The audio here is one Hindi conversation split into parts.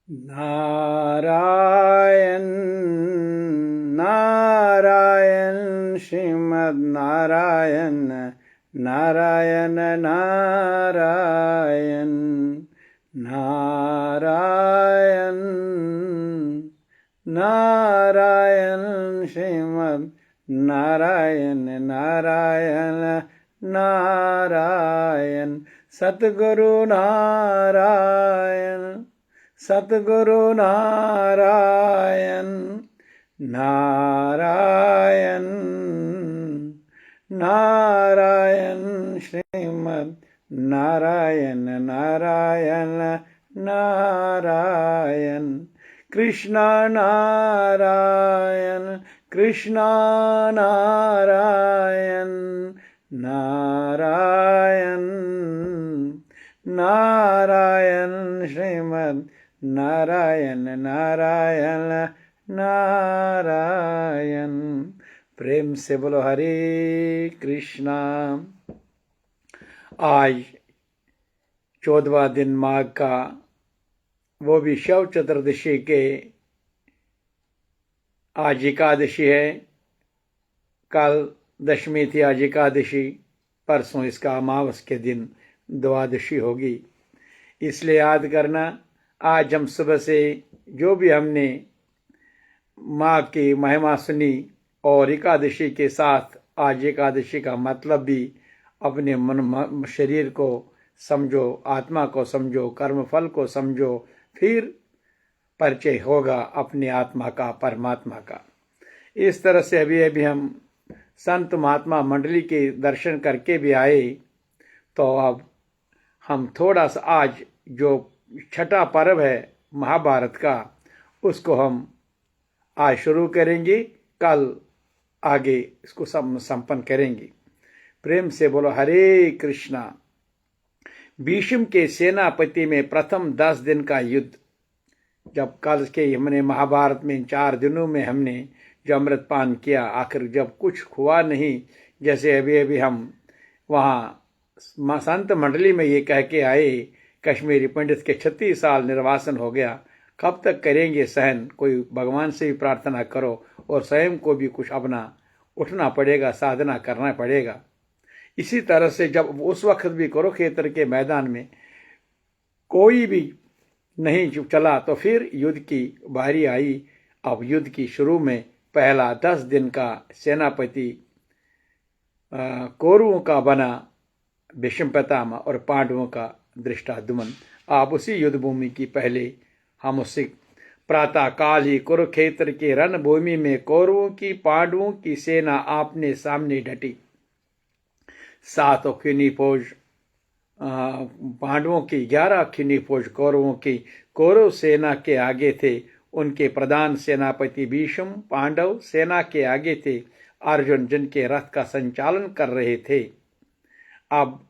नारायण नारायण श्रीमद् नारायण नारायण नारायण नारायण नारायण श्रीमद् नारायण नारायण नारायण सतगुरु नारायण सतगुरु नारायण नारायण नारायण श्रीमद् नारायण नारायण नारायण कृष्ण नारायण कृष्ण नारायण नारायण नारायण श्रीमद् नारायण नारायण नारायण। प्रेम से बोलो हरे कृष्णा। आज 14वां दिन माघ का, वो भी शव चतुर्दशी के, आज एकादशी है। कल दशमी थी, आज एकादशी, परसों इसका अमावस के दिन द्वादशी होगी। इसलिए याद करना, आज हम सुबह से जो भी हमने माँ की महिमा सुनी और एकादशी के साथ आज एकादशी का मतलब भी अपने मन शरीर को समझो, आत्मा को समझो, कर्मफल को समझो, फिर परिचय होगा अपनी आत्मा का, परमात्मा का। इस तरह से अभी हम संत महात्मा मंडली के दर्शन करके भी आए। तो अब हम थोड़ा सा आज जो छठा पर्व है महाभारत का, उसको हम आज शुरू करेंगे, कल आगे इसको संपन्न करेंगे। प्रेम से बोलो हरे कृष्णा। भीष्म के सेनापति में प्रथम 10 दिन का युद्ध, जब कल के हमने महाभारत में 4 दिनों में हमने जो अमृतपान किया, आखिर जब कुछ हुआ नहीं, जैसे अभी हम वहाँ संत मंडली में ये कह के आए, कश्मीरी पंडित के 36 साल निर्वासन हो गया, कब तक करेंगे सहन, कोई भगवान से भी प्रार्थना करो और स्वयं को भी कुछ अपना उठना पड़ेगा, साधना करना पड़ेगा। इसी तरह से जब उस वक्त भी कुरुक्षेत्र के मैदान में कोई भी नहीं चला, तो फिर युद्ध की बारी आई। अब युद्ध की शुरू में पहला 10 दिन का सेनापति कौरवों का बना भीष्म पितामह और पांडवों का धृष्टाद्युम्न। आप उसी युद्ध भूमि की पहले हम उससे प्रातः काल ही कुरुक्षेत्र के रणभूमि में कौरवों की पांडवों की सेना आपने सामने डटी। 7 अक्षिणी फौज पांडवों की, 11 अक्षिणी फौज कौरवों की। कौरव सेना के आगे थे उनके प्रधान सेनापति भीष्म, पांडव सेना के आगे थे अर्जुन, जिनके रथ का संचालन कर रहे थे। अब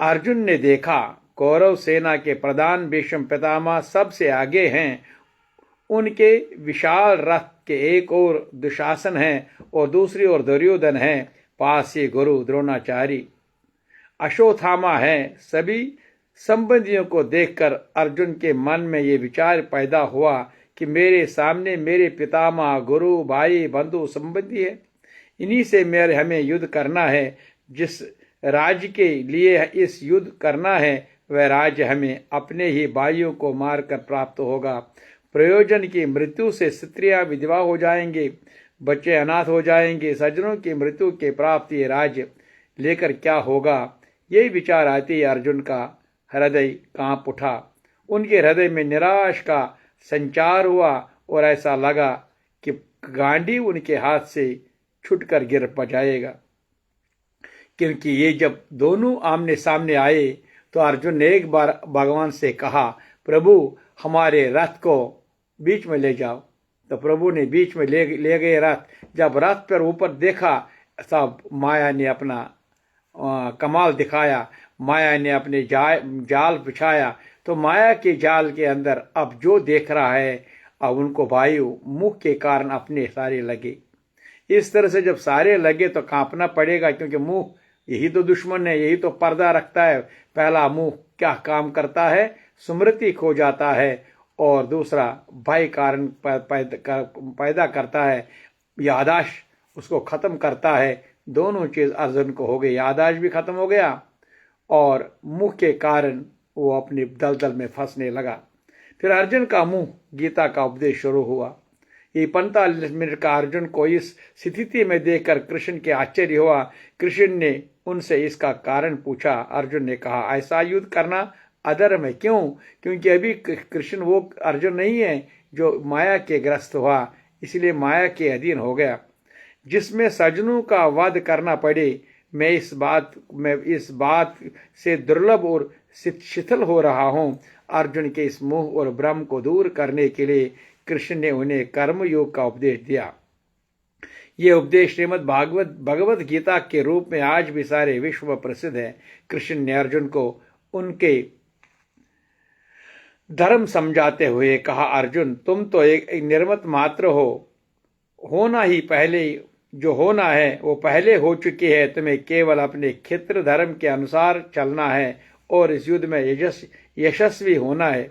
अर्जुन ने देखा कौरव सेना के प्रधान भीष्म पितामह सबसे आगे हैं। उनके विशाल रथ के एक ओर दुशासन है और दूसरी ओर दुर्योधन है, पास ही गुरु द्रोणाचार्य, अश्वत्थामा है। सभी संबंधियों को देखकर अर्जुन के मन में ये विचार पैदा हुआ कि मेरे सामने मेरे पितामह, गुरु, भाई, बंधु, संबंधी है, इन्हीं से हमें युद्ध करना है। जिस राज्य के लिए इस युद्ध करना है, वह राज्य हमें अपने ही भाइयों को मारकर प्राप्त होगा। प्रयोजन की मृत्यु से स्त्रियां विधवा हो जाएंगे, बच्चे अनाथ हो जाएंगे, सज्जनों की मृत्यु के प्राप्त ये राज्य लेकर क्या होगा। यही विचार आते ही अर्जुन का हृदय कांप उठा। उनके हृदय में निराश का संचार हुआ और ऐसा लगा कि गांडी उनके हाथ से छूटकर गिर जाएगा। क्योंकि ये जब दोनों आमने सामने आए तो अर्जुन ने एक बार भगवान से कहा, प्रभु हमारे रथ को बीच में ले जाओ। तो प्रभु ने बीच में ले गए रथ। जब रथ पर ऊपर देखा, तब माया ने अपना कमाल दिखाया। माया ने अपने जाल बिछाया। तो माया के जाल के अंदर अब जो देख रहा है, अब उनको वायु मुख के कारण अपने सारे लगे। इस तरह से जब सारे लगे तो कांपना पड़ेगा, क्योंकि मुंह यही तो दुश्मन है, यही तो पर्दा रखता है। पहला मुंह क्या काम करता है, स्मृति खो जाता है और दूसरा भय कारण पैदा करता है, यादाश्त उसको खत्म करता है। दोनों चीज अर्जुन को हो गई, यादाश्त भी खत्म हो गया और मुंह के कारण वो अपनी दलदल में फंसने लगा। फिर अर्जुन का मुंह गीता का उपदेश शुरू हुआ। ये 45 मिनट का अर्जुन को इस स्थिति में देखकर कृष्ण के आश्चर्य हुआ। कृष्ण ने उनसे इसका कारण पूछा। अर्जुन ने कहा, ऐसा युद्ध करना अधर्म है। क्यों? क्योंकि अभी कृष्ण वो अर्जुन नहीं है जो माया के ग्रस्त हुआ, इसलिए माया के अधीन हो गया, जिसमें सज्जनों का वध करना पड़े। मैं इस बात से दुर्लभ और शिथिल हो रहा हूं। अर्जुन के इस मोह और भ्रम को दूर करने के लिए कृष्ण ने उन्हें कर्मयोग का उपदेश दिया। ये उपदेश श्रीमद् भगवत गीता के रूप में आज भी सारे विश्व में प्रसिद्ध है। कृष्ण ने अर्जुन को उनके धर्म समझाते हुए कहा, अर्जुन तुम तो एक निर्मित मात्र हो, होना ही पहले जो होना है वो पहले हो चुकी है। तुम्हें केवल अपने क्षेत्र धर्म के अनुसार चलना है और इस युद्ध में यशस्वी होना है।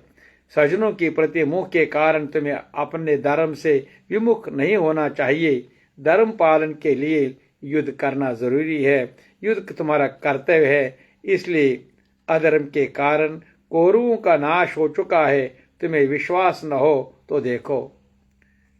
सज्जनों के प्रति मोह के कारण तुम्हें अपने धर्म से विमुख नहीं होना चाहिए। धर्म पालन के लिए युद्ध करना जरूरी है। युद्ध तुम्हारा कर्तव्य है, इसलिए अधर्म के कारण कौरवों का नाश हो चुका है। तुम्हें विश्वास न हो तो देखो।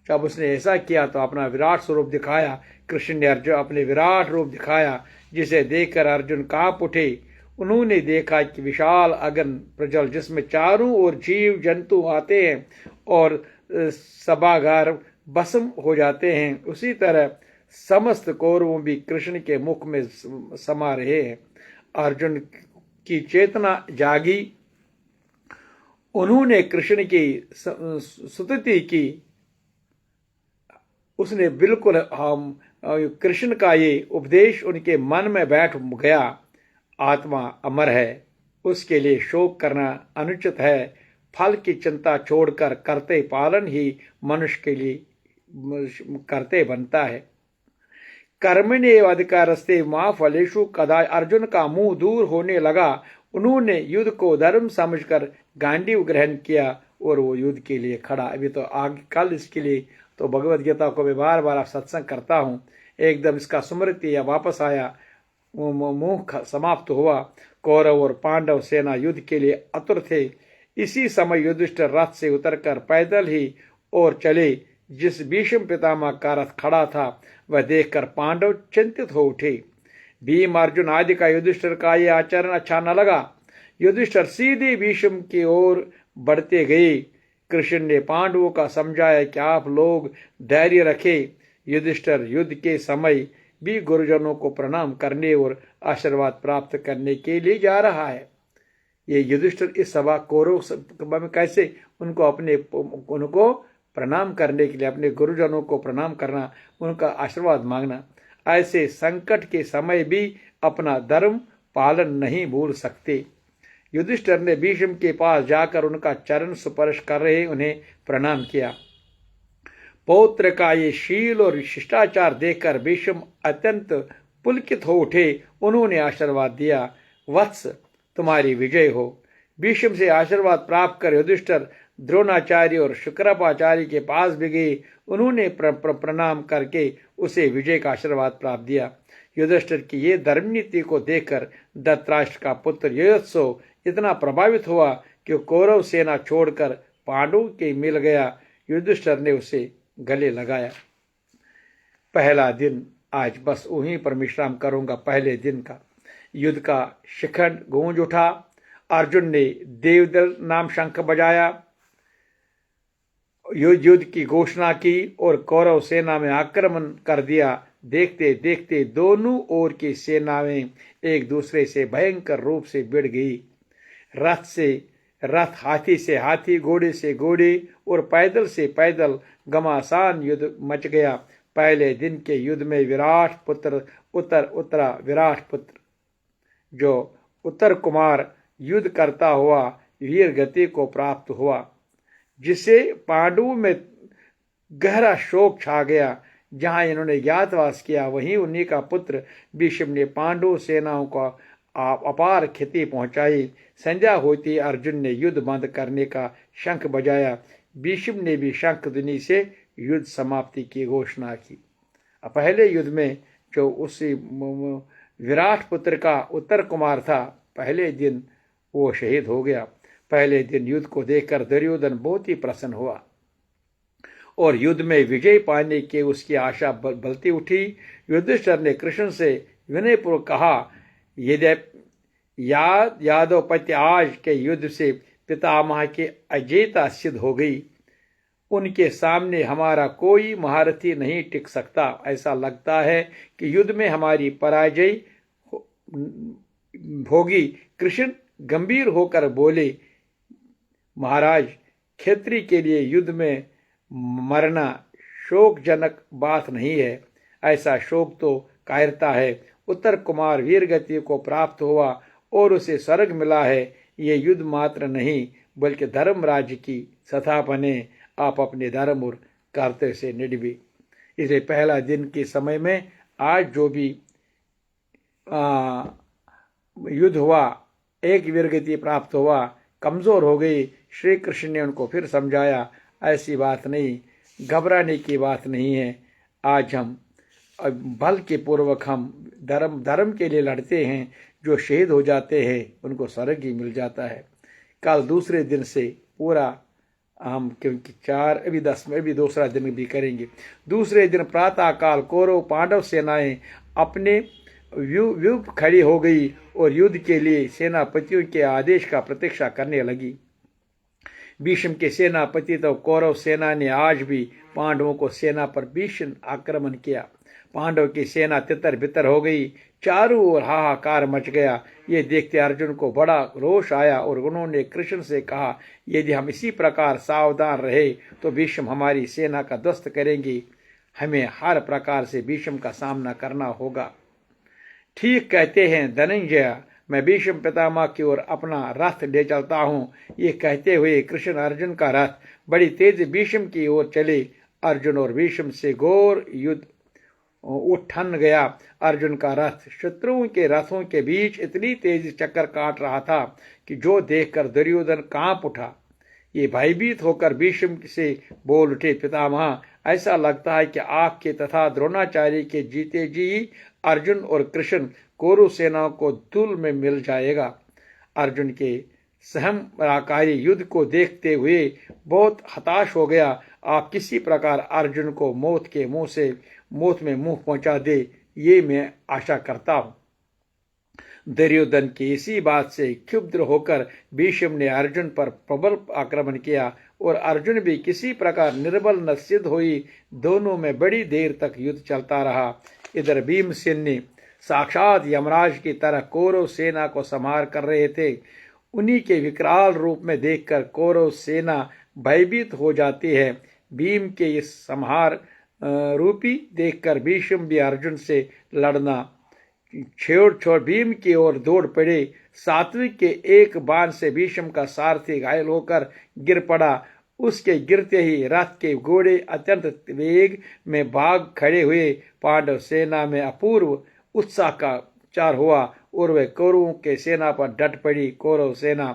जब उसने ऐसा किया तो अपना विराट स्वरूप दिखाया। कृष्ण ने अर्जुन अपने विराट रूप दिखाया, जिसे देखकर अर्जुन कांप उठे। उन्होंने देखा कि विशाल अगन प्रज्वल, जिसमें चारों ओर जीव जंतु आते हैं और सभागार भस्म हो जाते हैं, उसी तरह समस्त कौरवों भी कृष्ण के मुख में समा रहे हैं। अर्जुन की चेतना जागी। उन्होंने कृष्ण की स्तुति की। उसने बिल्कुल कृष्ण का ये उपदेश उनके मन में बैठ गया। आत्मा अमर है, उसके लिए शोक करना अनुचित है। फल की चिंता छोड़कर कर्तव्य पालन ही मनुष्य के लिए कर्तव्य बनता है। कर्मण्येव अधिकारस्ते मा फलेषु कदाचन। अर्जुन का मुंह दूर होने लगा। उन्होंने युद्ध को धर्म समझकर गांडीव ग्रहण किया और वो युद्ध के लिए खड़ा। अभी तो आगे कल इसके लिए तो भगवत गीता को मैं बार बार सत्संग करता हूं। एकदम इसका स्मृति या वापस आया, मुंह समाप्त हुआ। कौरव और पांडव सेना युद्ध के लिए आतुर थे। इसी समय युधिष्ठिर रथ से उतरकर पैदल ही और चले। जिस भीष्म पितामह का रथ खड़ा था वह देखकर पांडव चिंतित हो उठे। भीम अर्जुन आदि का युधिष्ठिर का यह आचरण अच्छा न लगा। युधिष्ठिर सीधे भीष्म की ओर बढ़ते गए। कृष्ण ने पांडवों का समझाया कि आप लोग धैर्य रखें। युधिष्ठिर युद्ध के समय भी गुरुजनों को प्रणाम करने और आशीर्वाद प्राप्त करने के लिए जा रहा है। ये युधिष्ठिर इस सभा कौरव सभा में कैसे उनको प्रणाम करने के लिए, अपने गुरुजनों को प्रणाम करना, उनका आशीर्वाद मांगना, ऐसे संकट के समय भी अपना धर्म पालन नहीं भूल सकते। युधिष्ठिर ने भीष्म के पास जाकर उनका चरण स्पर्श कर रहे उन्हें प्रणाम किया। पौत्र का ये शील और शिष्टाचार देखकर भीष्म अत्यंत पुलकित हो उठे। उन्होंने आशीर्वाद दिया, वत्स तुम्हारी विजय हो। भीष्म से आशीर्वाद प्राप्त कर युधिष्ठिर द्रोणाचार्य और शुक्राचार्य के पास भी गए। उन्होंने प्रणाम करके उसे विजय का आशीर्वाद प्राप्त दिया। युधिष्ठिर की ये धर्मनीति को देखकर धृतराष्ट्र का पुत्र युयोत्सव इतना प्रभावित हुआ कि कौरव सेना छोड़कर पांडवों के मिल गया। युधिष्ठिर ने उसे गले लगाया। पहला दिन आज बस वहीं पर विश्राम करूंगा। पहले दिन का युद्ध का शिखंड गूंज उठा। अर्जुन ने देवदल नाम शंख बजाया, युद्ध की घोषणा की और कौरव सेना में आक्रमण कर दिया। देखते देखते दोनों ओर की सेनाएं एक दूसरे से भयंकर रूप से भिड़ गई। रथ से रथ, हाथी से हाथी, घोड़े से घोड़े और पैदल से पैदल घमासान युद्ध मच गया। पहले दिन के युद्ध में विराट पुत्र विराट पुत्र जो उत्तर कुमार युद्ध करता हुआ वीर गति को प्राप्त हुआ, जिसे पांडवों में गहरा शोक छा गया। जहां इन्होंने ज्ञातवास किया वहीं उन्हीं का पुत्र भीष्म ने पांडव सेनाओं का अपार क्षति पहुंचाई। संध्या होती अर्जुन ने युद्ध बंद करने का शंख बजाया। भीष्म ने भी शंख ध्वनि से युद्ध समाप्ति की घोषणा की। पहले युद्ध में जो उसी विराट पुत्र का उत्तर कुमार था, पहले दिन वो शहीद हो गया। पहले दिन युद्ध को देखकर दुर्योधन बहुत ही प्रसन्न हुआ और युद्ध में विजय पाने की उसकी आशा बलती उठी। युधिष्ठिर ने कृष्ण से विनयपूर्वक कहा, यदि यादव पति आज के युद्ध से पितामह की अजेयता सिद्ध हो गई, उनके सामने हमारा कोई महारथी नहीं टिक सकता। ऐसा लगता है कि युद्ध में हमारी पराजय होगी। कृष्ण गंभीर होकर बोले, महाराज, क्षत्रिय के लिए युद्ध में मरना शोकजनक बात नहीं है। ऐसा शोक तो कायरता है। उत्तर कुमार वीर गति को प्राप्त हुआ और उसे स्वर्ग मिला है। ये युद्ध मात्र नहीं बल्कि धर्मराज की स्थापना। आप अपने धर्म और कर्तव्य से निडबे। इसलिए पहला दिन के समय में आज जो भी युद्ध हुआ, एक वीरगति प्राप्त हुआ, कमजोर हो गई, श्री कृष्ण ने उनको फिर समझाया, ऐसी बात नहीं, घबराने की बात नहीं है। आज हम बल के पूर्वक हम धर्म के लिए लड़ते हैं। जो शहीद हो जाते हैं उनको स्वर्ग ही मिल जाता है। कल दूसरे दिन से पूरा हम, क्योंकि 4 अभी 10 में अभी दूसरा दिन भी करेंगे। दूसरे दिन प्रातः काल कौरव पांडव सेनाएं अपने व्यूह खड़ी हो गई और युद्ध के लिए सेनापतियों के आदेश का प्रतीक्षा करने लगी। भीष्म के सेनापति तो कौरव सेना ने आज भी पांडवों को सेना पर भीषण आक्रमण किया। पांडव की सेना तितर बितर हो गई, चारों ओर हाहाकार मच गया। ये देखते अर्जुन को बड़ा रोष आया और उन्होंने कृष्ण से कहा, यदि हम इसी प्रकार सावधान रहे तो भीष्म हमारी सेना का ध्वस्त करेंगे। हमें हर प्रकार से भीष्म का सामना करना होगा। ठीक कहते हैं धनंजय, मैं भीष्म पितामह की ओर अपना रथ ले चलता हूँ। ये कहते हुए कृष्ण अर्जुन का रथ बड़ी तेज भीष्म की ओर चले। अर्जुन और भीष्म से घोर युद्ध उठन गया। अर्जुन का रथ शत्रुओं के रथों के बीच इतनी तेज चक्कर काट रहा था कि जो देखकर दुर्योधन कांप उठा। ये भयभीत होकर भीष्म से बोल उठे, पितामह, ऐसा लगता है कि आपके तथा द्रोणाचार्य के जीते जी अर्जुन और कृष्ण कौरव सेना को धूल में मिल जाएगा। अर्जुन के सहमराकारी युद्ध को देखते हुए बहुत हताश हो गया। आप किसी प्रकार अर्जुन को मौत में मुंह पहुंचा दे, ये मैं आशा करता हूं। दुर्योधन की इसी बात से क्षुब्ध होकर भीष्म ने अर्जुन पर प्रबल आक्रमण किया और अर्जुन भी किसी प्रकार निर्बल न सिद्ध हुई। दोनों में बड़ी देर तक युद्ध चलता रहा। इधर भीमसेन ने साक्षात यमराज की तरह कौरव सेना को संहार कर रहे थे। उन्हीं के विकराल रूप में देखकर कौरव सेना भयभीत हो जाती है। भीम के इस संहार रूपी देखकर भीष्म भी अर्जुन से लड़ना छोड़ भीम की ओर दौड़ पड़े। सात्विक के एक बाण से भीष्म का सारथी घायल होकर गिर पड़ा। उसके गिरते ही रथ के घोड़े अत्यंत वेग में भाग खड़े हुए। पांडव सेना में अपूर्व उत्साह का चार हुआ और वे कौरवों के सेना पर डट पड़ी। कौरव सेना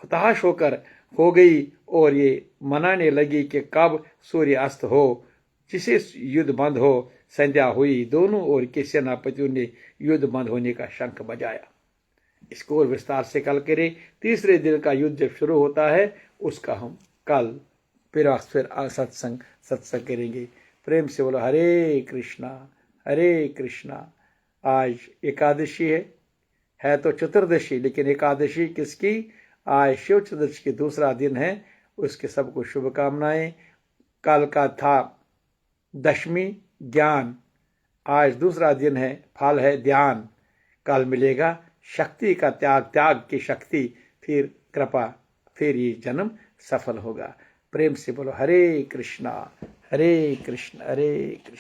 हताश हो गई और ये मनाने लगी कि कब सूर्य अस्त हो, जिसे युद्ध बंद हो। संध्या हुई, दोनों ओर के सेनापतियों ने युद्ध बंद होने का शंख बजाया। इसको और विस्तार से कल करें। तीसरे दिन का युद्ध जब शुरू होता है उसका हम कल फिर सत्संग करेंगे। प्रेम से बोलो हरे कृष्णा हरे कृष्णा। आज एकादशी है तो चतुर्दशी, लेकिन एकादशी किसकी? आज शिव चतुर्दशी की दूसरा दिन है। उसके सबको शुभकामनाएं। कल का था दशमी ज्ञान, आज दूसरा दिन है, फल है ध्यान। कल मिलेगा शक्ति का त्याग की शक्ति, फिर कृपा, फिर ये जन्म सफल होगा। प्रेम से बोलो हरे कृष्णा हरे कृष्ण हरे कृष्ण।